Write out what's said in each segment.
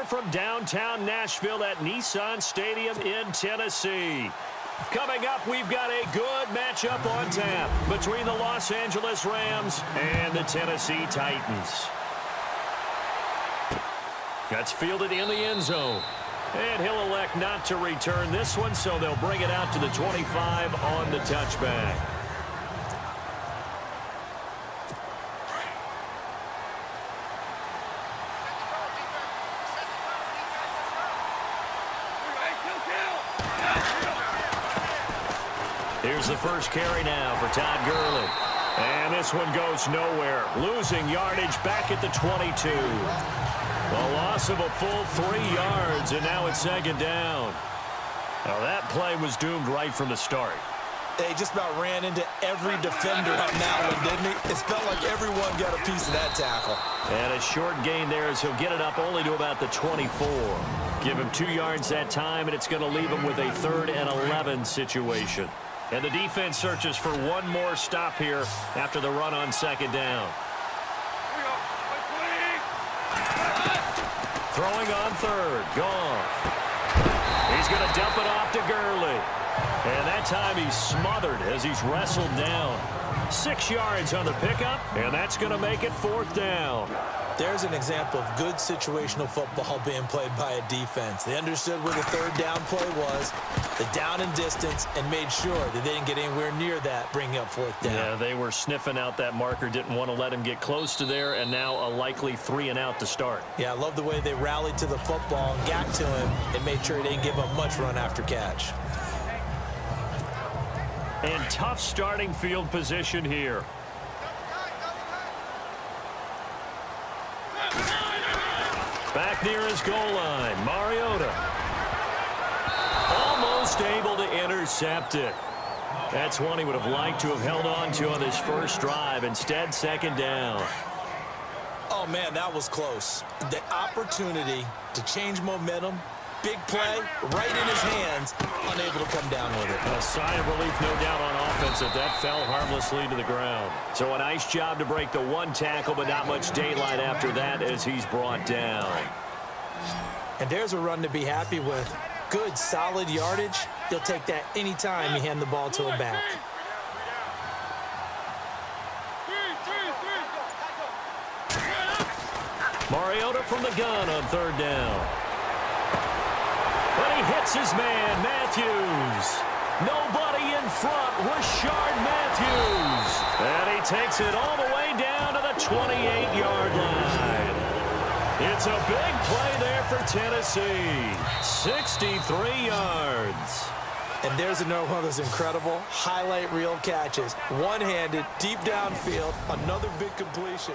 from downtown Nashville at Nissan Stadium in Tennessee. Coming up, we've got a good matchup on tap between the Los Angeles Rams and the Tennessee Titans. That's fielded in the end zone. And he'll elect not to return this one, so they'll bring it out to the 25 on the touchback. Here's the first carry now for Todd Gurley. And this one goes nowhere. Losing yardage back at the 22. A loss of a full 3 yards, and now it's second down. Now that play was doomed right from the start. They just about ran into every defender on that one, didn't he? It felt like everyone got a piece of that tackle. And a short gain there as he'll get it up only to about the 24. Give him 2 yards that time, and it's going to leave him with a 3rd and 11 situation. And the defense searches for one more stop here after the run on second down. Throwing on 3rd. Goff. He's going to dump it off to Gurley. And that time he's smothered as he's wrestled down. 6 yards on the pickup, and that's going to make it 4th down. There's an example of good situational football being played by a defense. They understood where the 3rd down play was, the down and distance, and made sure that they didn't get anywhere near that, bringing up 4th down. Yeah, they were sniffing out that marker, didn't want to let him get close to there, and now a likely 3 and out to start. Yeah, I love the way they rallied to the football and got to him and made sure he didn't give up much run after catch. And tough starting field position here. Back near his goal line, Mariota. Almost able to intercept it. That's one he would have liked to have held on to on his first drive. Instead, second down. Oh, man, that was close. The opportunity to change momentum, big play, right in his hands, unable to come down with it. A sigh of relief, no doubt, on offense if that fell harmlessly to the ground. So a nice job to break the 1 tackle, but not much daylight after that as he's brought down. And there's a run to be happy with. Good, solid yardage. He'll take that anytime you hand the ball to him back. Mariota from the gun on 3rd down. But he hits his man, Matthews. Nobody in front, Rashard Matthews. And he takes it all the way down to the 28-yard line. It's a big play there for Tennessee. 63 yards. And there's another one of those incredible highlight reel catches. One-handed, deep downfield, another big completion.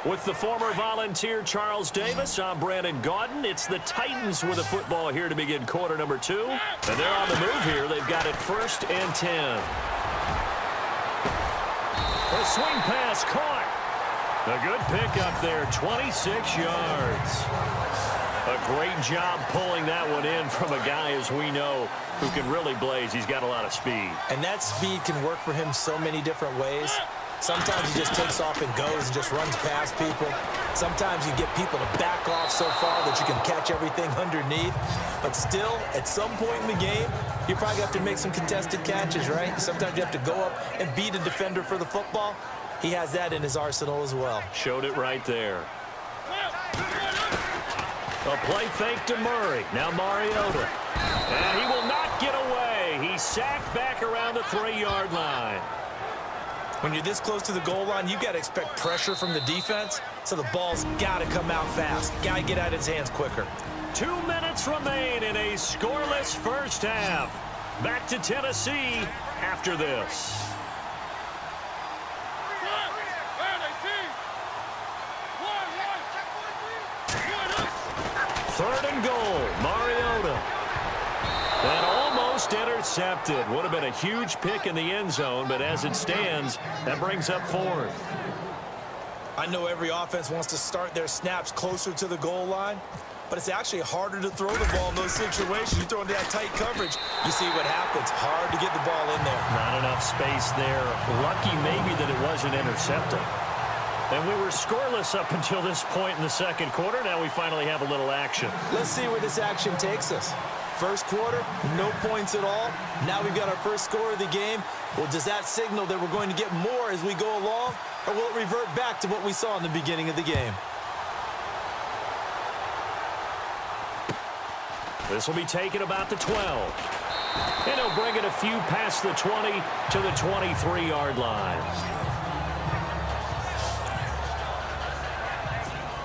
With the former Volunteer Charles Davis, I'm Brandon Gaudin. It's the Titans with the football here to begin quarter number 2. And they're on the move here. They've got it 1st and 10. A swing pass caught. A good pickup there, 26 yards. A great job pulling that one in from a guy, as we know, who can really blaze. He's got a lot of speed. And that speed can work for him so many different ways. Sometimes he just takes off and goes and just runs past people. Sometimes you get people to back off so far that you can catch everything underneath. But still, at some point in the game, you probably have to make some contested catches, right? Sometimes you have to go up and beat a defender for the football. He has that in his arsenal as well. Showed it right there. A play fake to Murray. Now Mariota. And he will not get away. He's sacked back around the 3-yard line. When you're this close to the goal line, you got to expect pressure from the defense, so the ball's got to come out fast. Got to get out of his hands quicker. 2 minutes remain in a scoreless first half. Back to Tennessee after this. Third and goal, Mariota. That almost intercepted. Would have been a huge pick in the end zone, but as it stands, that brings up 4th. I know every offense wants to start their snaps closer to the goal line, but it's actually harder to throw the ball in those situations. You throw into that tight coverage, you see what happens. Hard to get the ball in there. Not enough space there. Lucky maybe that it wasn't intercepted. And we were scoreless up until this point in the second quarter. Now we finally have a little action. Let's see where this action takes us. First quarter, no points at all. Now we've got our first score of the game. Well, does that signal that we're going to get more as we go along? Or will it revert back to what we saw in the beginning of the game? This will be taken about the 12. And he'll bring it a few past the 20 to the 23-yard line.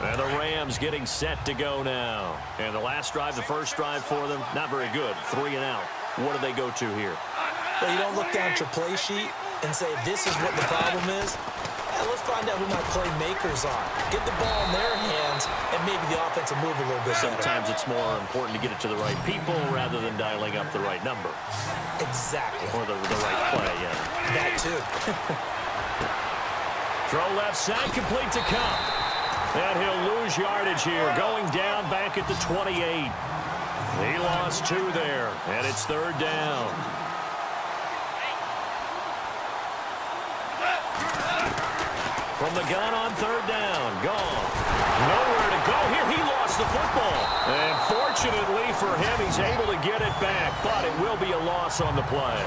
And the Rams getting set to go now. And the last drive, the first drive for them, not very good. 3 and out. What do they go to here? Well, you don't look down at your play sheet and say, this is what the problem is. Yeah, let's find out who my playmakers are. Get the ball in their hands, and maybe the offense will move a little bit better. Sometimes it's more important to get it to the right people rather than dialing up the right number. Exactly. Or the right play, yeah. That too. Throw left side, complete to Cup. And he'll lose yardage here, going down back at the 28. He lost 2 there, and it's third down. From the gun on third down, gone. Nowhere to go here. He lost the football. And fortunately for him, he's able to get it back, but it will be a loss on the play.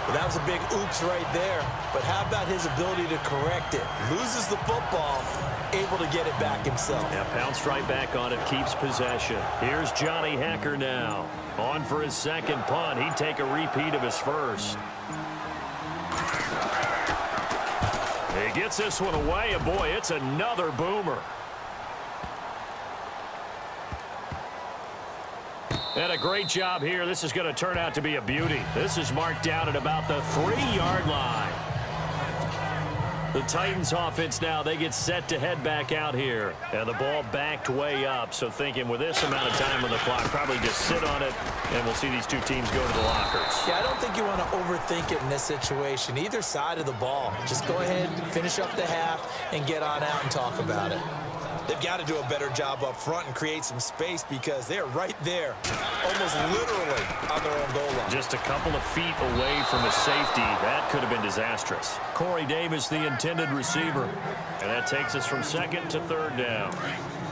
Well, that was a big oops right there. But how about his ability to correct it? Loses the football, able to get it back himself. Yeah, pounced right back on it, keeps possession. Here's Johnny Hecker now. On for his second punt. He'd take a repeat of his first. He gets this one away, and boy, it's another boomer. And a great job here. This is going to turn out to be a beauty. This is marked down at about the 3-yard line. The Titans offense now, they get set to head back out here. And the ball backed way up. So thinking with this amount of time on the clock, probably just sit on it, and we'll see these two teams go to the lockers. Yeah, I don't think you want to overthink it in this situation. Either side of the ball. Just go ahead, finish up the half, and get on out and talk about it. They've got to do a better job up front and create some space because they're right there, almost literally on their own goal line. Just a couple of feet away from a safety. That could have been disastrous. Corey Davis, the intended receiver. And that takes us from second to third down.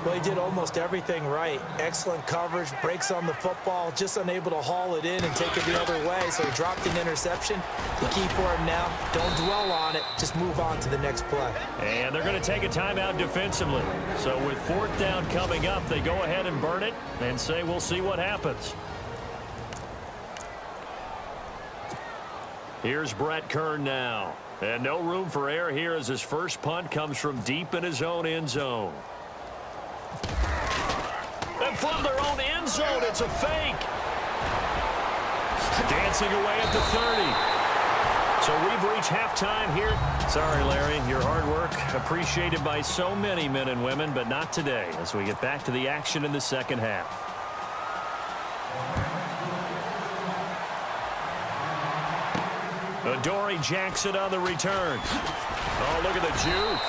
Well, he did almost everything right. Excellent coverage, breaks on the football, just unable to haul it in and take it the other way. So he dropped an interception. The key for him now, don't dwell on it. Just move on to the next play. And they're going to take a timeout defensively. So with fourth down coming up, they go ahead and burn it and say we'll see what happens. Here's Brett Kern now. And no room for error here as his first punt comes from deep in his own end zone. And from their own end zone, it's a fake. Dancing away at the 30. So we've reached halftime here. Sorry, Larry, your hard work appreciated by so many men and women, but not today as we get back to the action in the second half. Adoree Jackson on the return. Oh, look at the juke.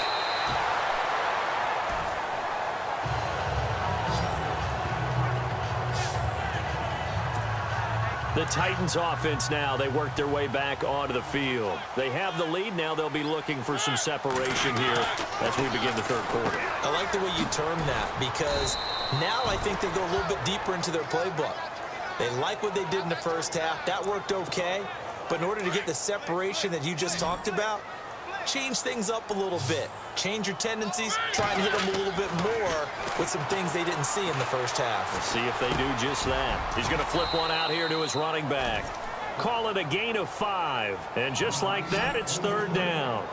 The Titans offense now, they work their way back onto the field. They have the lead. Now they'll be looking for some separation here as we begin the third quarter. I like the way you term that because now I think they go a little bit deeper into their playbook. They like what they did in the first half. That worked okay. But in order to get the separation that you just talked about, change things up a little bit. Change your tendencies, try and hit them a little bit more with some things they didn't see in the first half. Let's see if they do just that. He's going to flip one out here to his running back. Call it a gain of 5. And just like that, it's third down.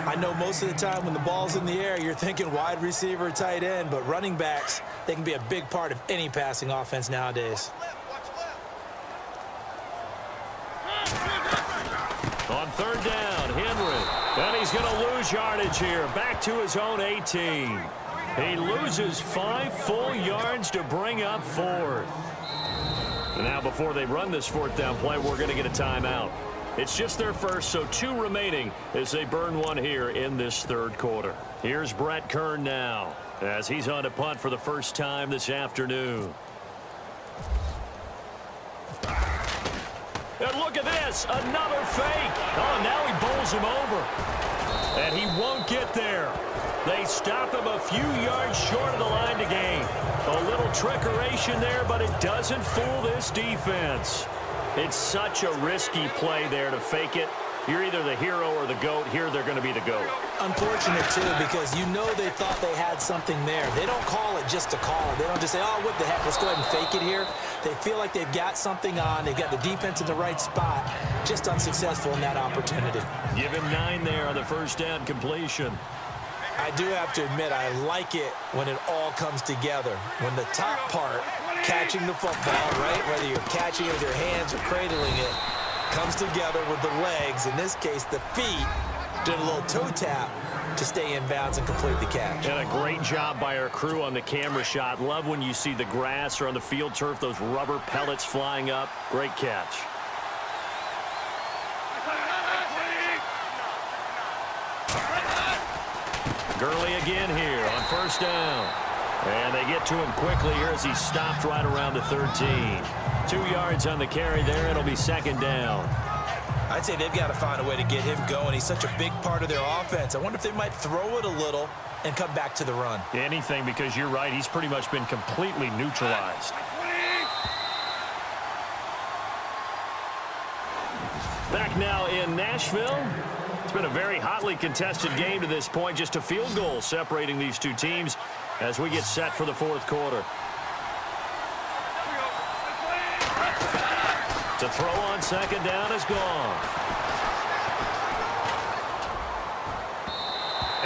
I know most of the time when the ball's in the air, you're thinking wide receiver, tight end, but running backs, they can be a big part of any passing offense nowadays. On third down, Henry. And he's going to lose yardage here. Back to his own 18. He loses 5 full yards to bring up fourth. And now before they run this fourth down play, we're going to get a timeout. It's just their first, so 2 remaining as they burn one here in this third quarter. Here's Brett Kern now as he's on to punt for the first time this afternoon. And look at this, another fake. Oh, now he bowls him over. And he won't get there. They stop him a few yards short of the line to gain. A little trickeration there, but it doesn't fool this defense. It's such a risky play there to fake it. You're either the hero or the GOAT. Here they're going to be the GOAT. Unfortunate, too, because you know they thought they had something there. They don't call it just to call it. They don't just say, oh, what the heck, let's go ahead and fake it here. They feel like they've got something on. They've got the defense in the right spot. Just unsuccessful in that opportunity. Give him 9 there on the first down completion. I do have to admit, I like it when it all comes together. When the top part, catching the football, right, whether you're catching it with your hands or cradling it, comes together with the legs, in this case the feet, doing a little toe tap to stay in bounds and complete the catch. And a great job by our crew on the camera shot. Love when you see the grass or on the field turf, those rubber pellets flying up. Great catch. Gurley again here on first down. And they get to him quickly here as he stopped right around the 13. 2 yards on the carry there. It'll be second down. I'd say they've got to find a way to get him going. He's such a big part of their offense. I wonder if they might throw it a little and come back to the run. Anything, because you're right. He's pretty much been completely neutralized. Back now in Nashville. It's been a very hotly contested game to this point. Just a field goal separating these two teams as we get set for the fourth quarter. To throw on second down is gone.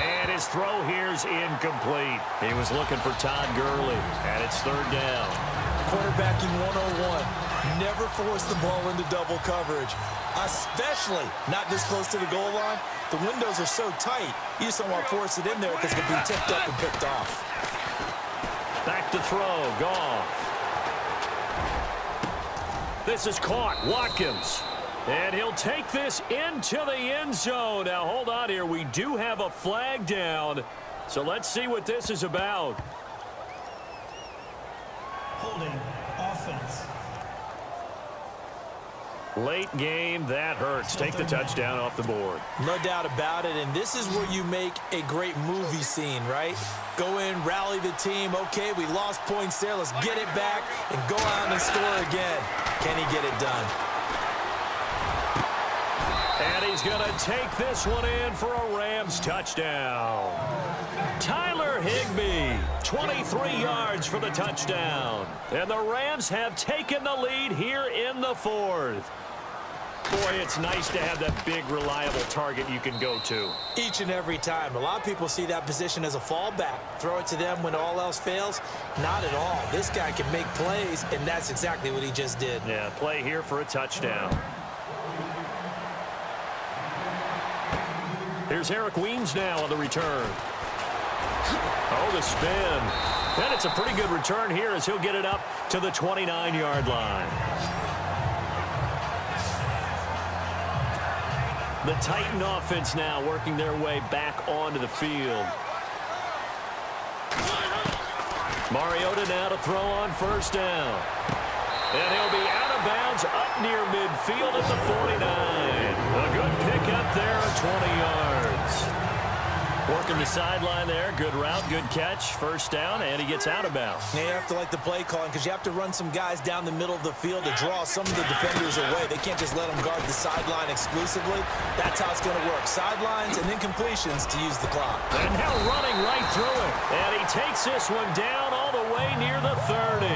And his throw here's incomplete. He was looking for Todd Gurley, and it's third down. Quarterbacking 101. Never force the ball into double coverage, especially not this close to the goal line. The windows are so tight, you just don't want to force it in there because it can be tipped up and picked off. Back to throw, Goff. This is caught, Watkins. And he'll take this into the end zone. Now, hold on here. We do have a flag down. So let's see what this is about. Holding offense. Late game, that hurts. Take the touchdown off the board. No doubt about it, and this is where you make a great movie scene, right? Go in, rally the team. Okay, we lost points there. Let's get it back and go out and score again. Can he get it done? And he's going to take this one in for a Rams touchdown. Tyler Higbee, 23 yards for the touchdown. And the Rams have taken the lead here in the fourth. Boy, it's nice to have that big, reliable target you can go to. Each and every time. A lot of people see that position as a fallback. Throw it to them when all else fails. Not at all. This guy can make plays, and that's exactly what he just did. Yeah, play here for a touchdown. Here's Eric Weems now on the return. Oh, the spin. And it's a pretty good return here as he'll get it up to the 29-yard line. The Titan offense now working their way back onto the field. Mariota now to throw on first down. And he'll be out of bounds up near midfield at the 49. A good pick up there at 20 yards. Working the sideline there. Good route, good catch. First down, and he gets out of bounds. Yeah, you have to like the play calling because you have to run some guys down the middle of the field to draw some of the defenders away. They can't just let them guard the sideline exclusively. That's how it's going to work. Sidelines and then completions to use the clock. And now running right through it. And he takes this one down all the way near the 30.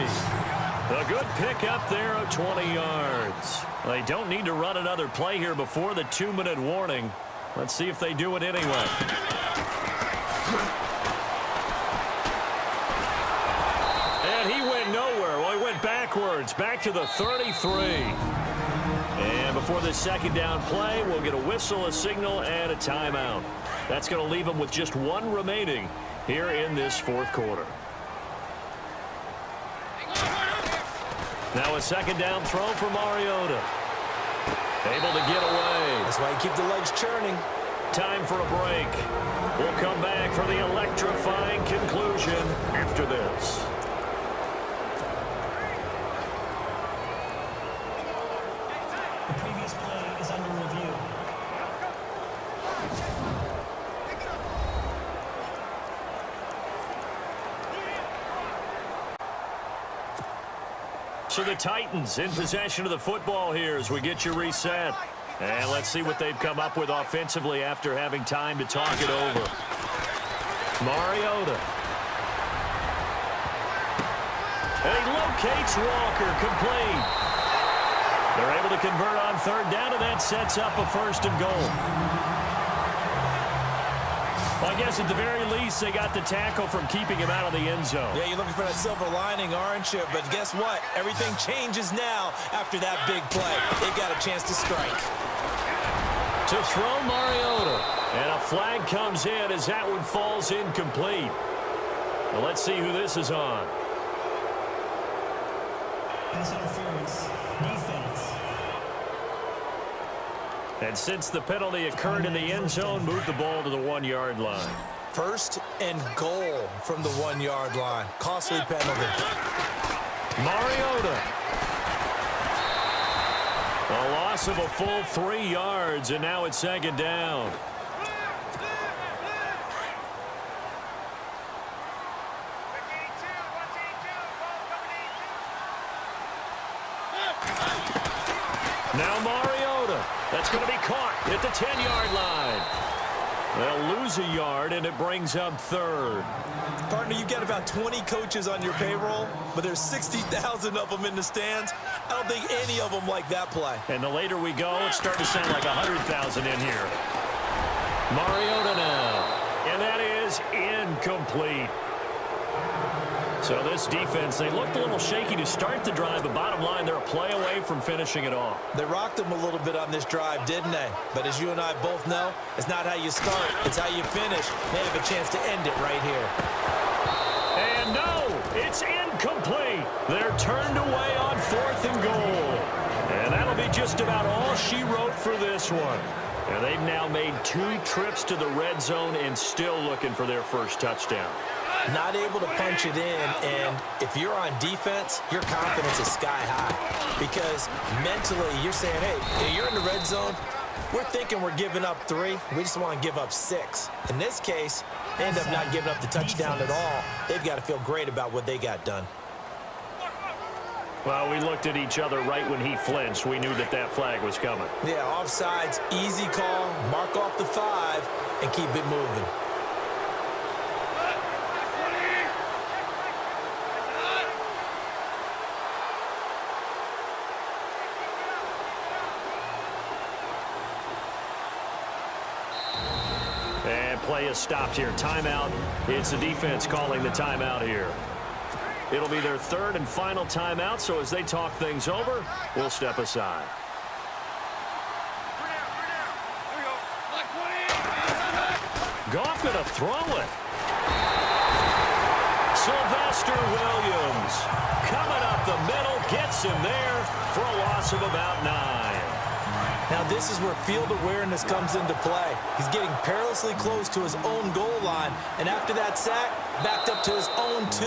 A good pick up there at 20 yards. They don't need to run another play here before the 2-minute warning. Let's see if they do it anyway. And he went nowhere. Well, he went backwards, back to the 33. And before the second down play, we'll get a whistle, a signal, and a timeout. That's going to leave them with just one remaining here in this fourth quarter. Now a second down throw for Mariota. Able to get away. That's why you keep the legs churning. Time for a break. We'll come back for the electrifying conclusion after this. The previous play is under review. So the Titans in possession of the football here as we get you reset. And let's see what they've come up with offensively after having time to talk it over. Mariota. And he locates Walker, complete. They're able to convert on third down, and that sets up a first and goal. Well, I guess at the very least, they got the tackle from keeping him out of the end zone. Yeah, you're looking for that silver lining, aren't you? But guess what? Everything changes now after that big play. They got a chance to strike. To throw Mariota. And a flag comes in as that one falls incomplete. Well, let's see who this is on. Pass interference. Defense. And since the penalty occurred in the end zone, move the ball to the 1-yard line. First and goal from the 1-yard line. Costly penalty. Mariota. A loss of a full 3 yards, and now it's second down. Now Mariota. That's going to be caught at the 10-yard line. They'll lose a yard, and it brings up third. Partner, you've got about 20 coaches on your payroll, but there's 60,000 of them in the stands. I don't think any of them like that play. And the later we go, it's starting to sound like 100,000 in here. Mariota now. And that is incomplete. So this defense, they looked a little shaky to start the drive, but bottom line, they're a play away from finishing it off. They rocked them a little bit on this drive, didn't they? But as you and I both know, it's not how you start, it's how you finish. They have a chance to end it right here. And no, it's incomplete. They're turned away on 4th and goal. And that'll be just about all she wrote for this one. And they've now made 2 trips to the red zone and still looking for their first touchdown. Not able to punch it in, and if you're on defense, your confidence is sky high. Because mentally, you're saying, hey, you're in the red zone, we're thinking we're giving up 3. We just want to give up 6. In this case, they end up not giving up the touchdown at all. They've got to feel great about what they got done. Well, we looked at each other right when he flinched. We knew that that flag was coming. Yeah, offsides, easy call, mark off the 5, and keep it moving. And play is stopped here. Timeout. It's the defense calling the timeout here. It'll be their 3rd and final timeout, so as they talk things over, we'll step aside. Goff going to throw it. Sylvester Williams coming up the middle, gets him there for a loss of about 9. Now this is where field awareness comes into play. He's getting perilously close to his own goal line, and after that sack, backed up to his own 2.